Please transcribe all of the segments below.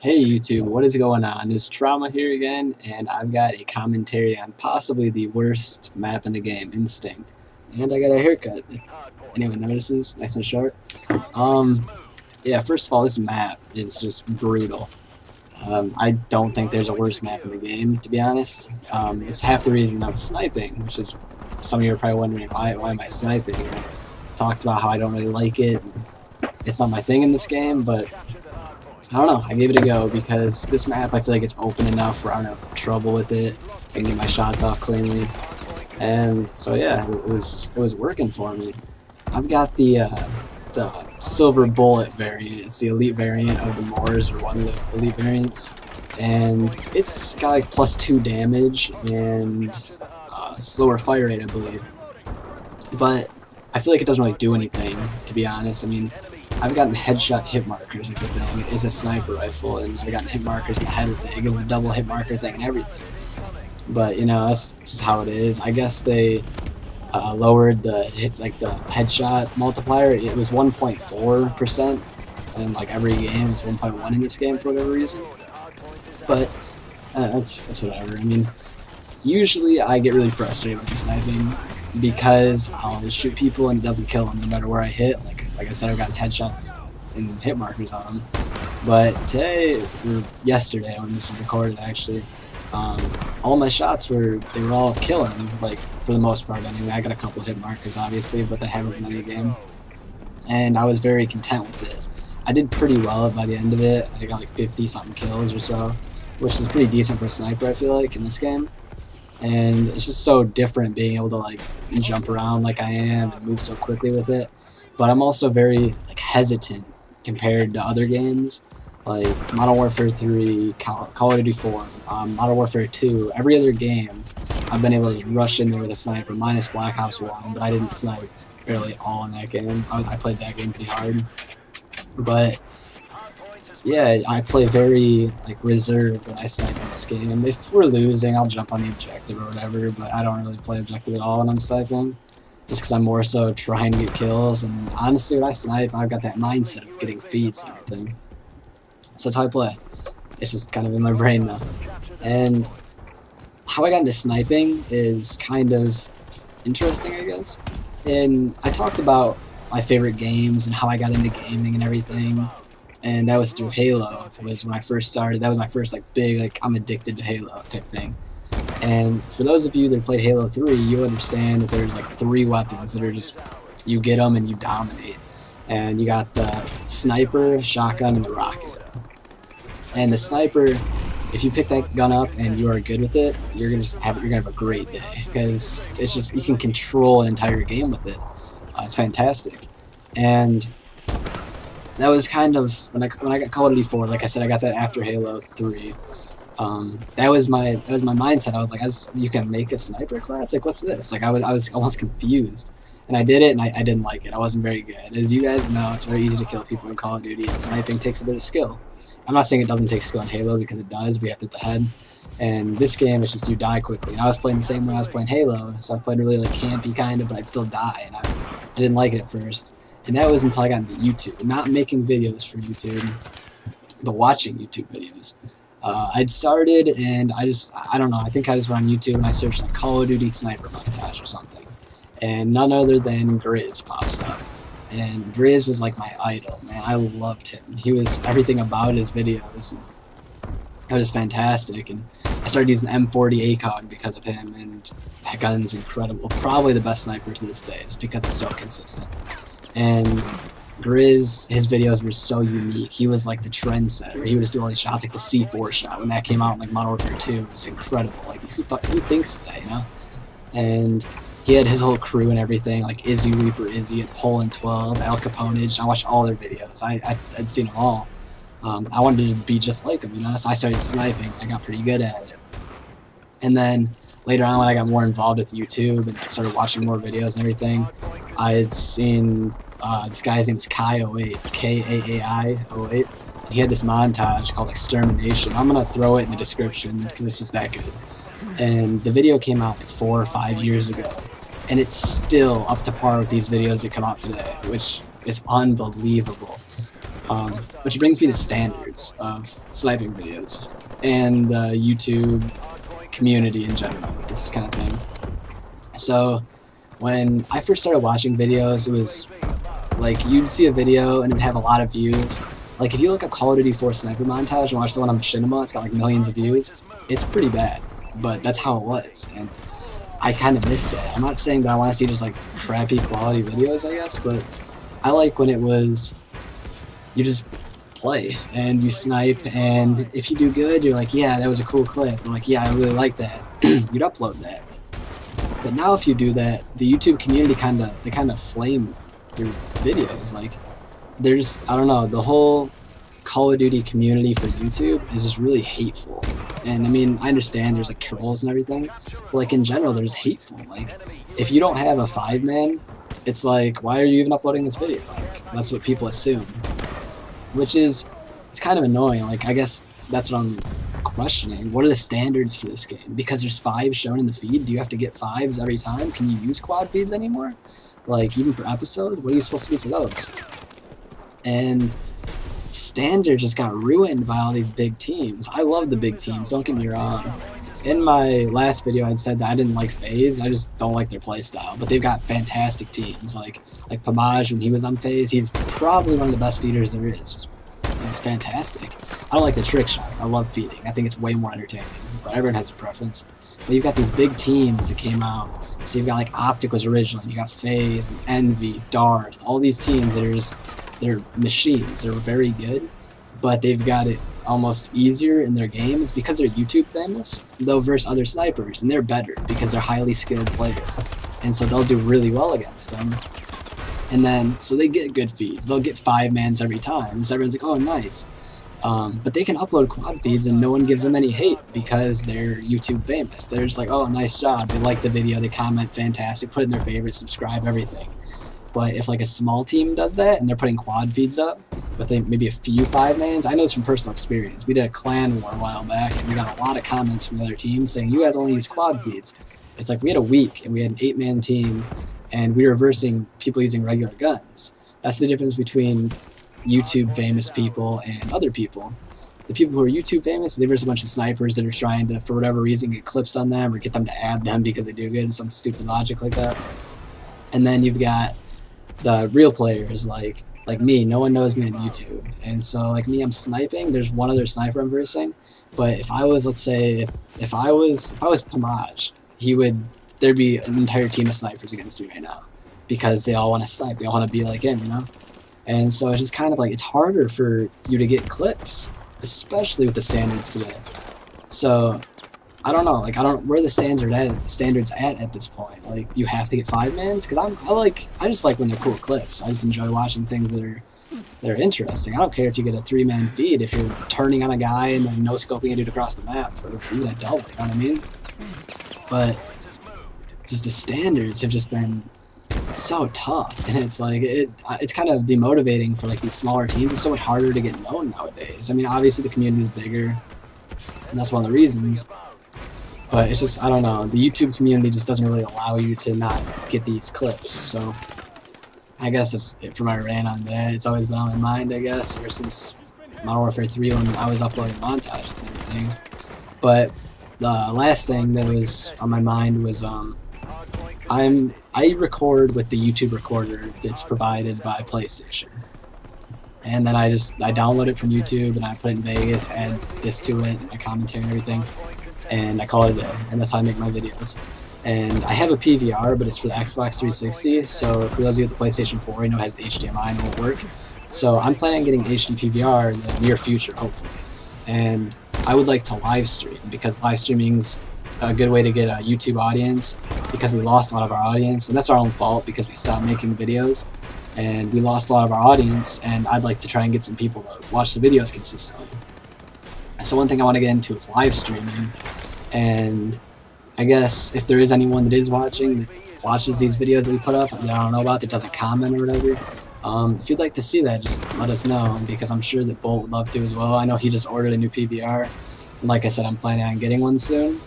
Hey YouTube, what is going on? It's Trauma here again, and I've got a commentary on possibly the worst map in the game, Instinct. And I got a haircut, if anyone notices, nice and short. Yeah, first of all, this map is just brutal. I don't think there's a worse map in the game, to be honest. It's half the reason I was sniping, which is, some of you are probably wondering, why am I sniping? I talked about how I don't really like it. It's not my thing in this game, but I don't know, I gave it a go because this map I feel like it's open enough where I don't have trouble with it. I can get my shots off cleanly. And so yeah, it was working for me. I've got the silver bullet variant. It's the elite variant of the Moors, or one of the elite variants. And it's got like +2 damage and slower fire rate, I believe. But I feel like it doesn't really do anything, to be honest. I mean, I've gotten headshot hit markers with the thing. It's a sniper rifle, and I've gotten hit markers in the head with it. It gives a double hit marker thing and everything. But you know, that's just how it is. I guess they lowered the headshot multiplier. It was 1.4%, and like every game it's 1.1 in this game for whatever reason. But that's whatever. I mean, usually I get really frustrated when I'm sniping because I'll shoot people and it doesn't kill them no matter where I hit. Like I said, I've gotten headshots and hit markers on them. But today, or yesterday when this was recorded actually, all my shots were all killing, like for the most part anyway. I got a couple hit markers obviously, but that happens in any game. And I was very content with it. I did pretty well by the end of it. I got like 50 something kills or so, which is pretty decent for a sniper I feel like in this game. And it's just so different being able to like jump around like I am and move so quickly with it. But I'm also very hesitant compared to other games like Modern Warfare 3, Call of Duty 4, Modern Warfare 2. Every other game I've been able to rush in there with a sniper, minus Black Ops 1, but I didn't snipe barely at all in that game. I played that game pretty hard. But yeah, I play very reserved when I snipe in this game. If we're losing, I'll jump on the objective or whatever, but I don't really play objective at all when I'm sniping. Just because I'm more so trying to get kills, and honestly when I snipe I've got that mindset of getting feeds and everything. So that's how I play. It's just kind of in my brain now. And how I got into sniping is kind of interesting, I guess. And I talked about my favorite games and how I got into gaming and everything. And that was through Halo, was when I first started. That was my first big I'm addicted to Halo type thing. And for those of you that played Halo 3, you understand that there's 3 weapons that are just, you get them and you dominate. And you got the sniper, shotgun, and the rocket. And the sniper, if you pick that gun up and you are good with it, you're gonna have a great day, because it's just, you can control an entire game with it. It's fantastic. And that was kind of when I got Call of Duty 4. Like I said, I got that after Halo 3. That was my mindset. I was like, you can make a sniper class? Like, what's this? I was almost confused. And I did it, and I didn't like it. I wasn't very good. As you guys know, it's very easy to kill people in Call of Duty, and sniping takes a bit of skill. I'm not saying it doesn't take skill in Halo, because it does, but you have to hit the head. And this game, it's just you die quickly. And I was playing the same way I was playing Halo, so I played really campy kind of, but I'd still die, and I didn't like it at first. And that was until I got into YouTube. Not making videos for YouTube, but watching YouTube videos. I'd started, and I don't know, I think I just went on YouTube and I searched Call of Duty sniper montage or something. And none other than Grizz pops up. And Grizz was like my idol, man. I loved him. He was everything about his videos. It was fantastic. And I started using M40 ACOG because of him, and that gun's incredible. Probably the best sniper to this day, just because it's so consistent. And Grizz, his videos were so unique. He was like the trendsetter. He would just do all these shots, like the C4 shot. When that came out in Modern Warfare 2, it was incredible. Who thinks of that, you know? And he had his whole crew and everything, like Izzy, Reaper Izzy, and Poland 12, Al Caponage. I watched all their videos. I'd seen them all. I wanted to be just like him, you know? So I started sniping. I got pretty good at it. And then later on, when I got more involved with YouTube and started watching more videos and everything, I had seen this guy's name is Kai08, Kaai08. He had this montage called Extermination. I'm gonna throw it in the description because it's just that good. And the video came out 4 or 5 years ago, and it's still up to par with these videos that come out today, which is unbelievable. Which brings me to standards of sniping videos and the YouTube community in general with this kind of thing. So when I first started watching videos, it was like you'd see a video and it'd have a lot of views. Like if you look up Call of Duty 4 Sniper Montage and watch the one on Machinima, it's got like millions of views. It's pretty bad, but that's how it was, and I kind of missed that. I'm not saying that I want to see just like crappy quality videos, I guess, but I like when it was you just play and you snipe, and if you do good, you're like, yeah, that was a cool clip. Or like, yeah, I really like that. You'd upload that. But now if you do that, the YouTube community kind of flame your videos. Like, there's, I don't know, the whole Call of Duty community for YouTube is just really hateful. And I mean, I understand there's like trolls and everything, but like in general, there's hateful. Like, if you don't have a 5-man, it's like, why are you even uploading this video? Like, that's what people assume, which is, it's kind of annoying. Like, I guess that's what I'm questioning. What are the standards for this game? Because there's 5 shown in the feed, do you have to get 5s every time? Can you use quad feeds anymore? Like, even for episodes, what are you supposed to do for those? And standards just got ruined by all these big teams. I love the big teams, don't get me wrong. In my last video, I said that I didn't like FaZe, I just don't like their playstyle. But they've got fantastic teams. Like Pamaj, when he was on FaZe, he's probably one of the best feeders there is. He's fantastic. I don't like the trick shot. I love feeding. I think it's way more entertaining. But everyone has a preference. But you've got these big teams that came out. So you've got like Optic was original. You got FaZe, and Envy, Darth. All these teams that they're machines. They're very good, but they've got it almost easier in their games because they're YouTube famous. They'll verse other snipers, and they're better because they're highly skilled players, and so they'll do really well against them. And then, so they get good feeds. They'll get 5-mans every time, so everyone's like, oh, nice. But they can upload quad feeds, and no one gives them any hate because they're YouTube famous. They're just like, oh, nice job. They like the video, they comment fantastic, put in their favorites, subscribe, everything. But if like a small team does that and they're putting quad feeds up with maybe a few 5-mans, I know this from personal experience. We did a clan war a while back and we got a lot of comments from the other teams saying, you guys only use quad feeds. It's like we had a week and we had an 8-man team and we were versing people using regular guns. That's the difference between YouTube famous people and other people. The people who are YouTube famous, they verse a bunch of snipers that are trying to, for whatever reason, get clips on them or get them to add them because they do good, some stupid logic like that. And then you've got the real players like me. No one knows me on YouTube, and so like me, I'm sniping. There's one other sniper I'm versing, but if I was, let's say, if I was Pamaj, there'd be an entire team of snipers against me right now because they all want to snipe. They all want to be like him, you know. And so it's just kind of like it's harder for you to get clips, especially with the standards today. So I don't know, like where the standards at this point. Like, do you have to get 5-mans? Because I just like when they're cool clips. I just enjoy watching things that are interesting. I don't care if you get a 3-man feed if you're turning on a guy and then no scoping a dude across the map, or even a double. You know what I mean? But just the standards have just been so tough, and it's like it's kind of demotivating for like these smaller teams. It's so much harder to get known nowadays. I mean, obviously the community is bigger, and that's one of the reasons. But it's just, I don't know, the YouTube community just doesn't really allow you to not get these clips. So I guess that's it for my rant on that. It's always been on my mind, I guess, ever since Modern Warfare 3 when I was uploading montages and everything. But the last thing that was on my mind was I record with the YouTube recorder that's provided by PlayStation. And then I download it from YouTube and I put it in Vegas, add this to it, my commentary and everything. And I call it a day, and that's how I make my videos. And I have a PVR, but it's for the Xbox 360, so for those of you with the PlayStation 4, you know it has HDMI and it won't work. So I'm planning on getting HD PVR in the near future, hopefully. And I would like to live stream, because live streaming's a good way to get a YouTube audience, because we lost a lot of our audience, and that's our own fault because we stopped making videos, and we lost a lot of our audience, and I'd like to try and get some people to watch the videos consistently. So one thing I want to get into is live streaming, and I guess if there is anyone that is watching, that watches these videos that we put up that I don't know about, that doesn't comment or whatever, if you'd like to see that, just let us know, because I'm sure that Bolt would love to as well. I know he just ordered a new PVR, and like I said, I'm planning on getting one soon.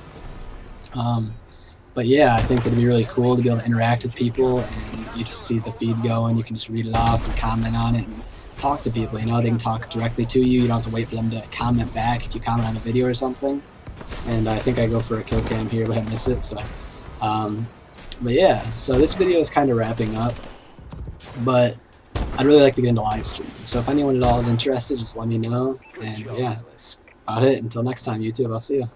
But yeah, I think that'd be really cool to be able to interact with people, and you just see the feed going, you can just read it off and comment on it, and talk to people. You know, they can talk directly to you. You don't have to wait for them to comment back if you comment on a video or something. And I think I go for a kill cam here, but I miss it. So, but yeah. So this video is kind of wrapping up. But I'd really like to get into live streaming. So if anyone at all is interested, just let me know. And yeah, that's about it. Until next time, YouTube. I'll see you.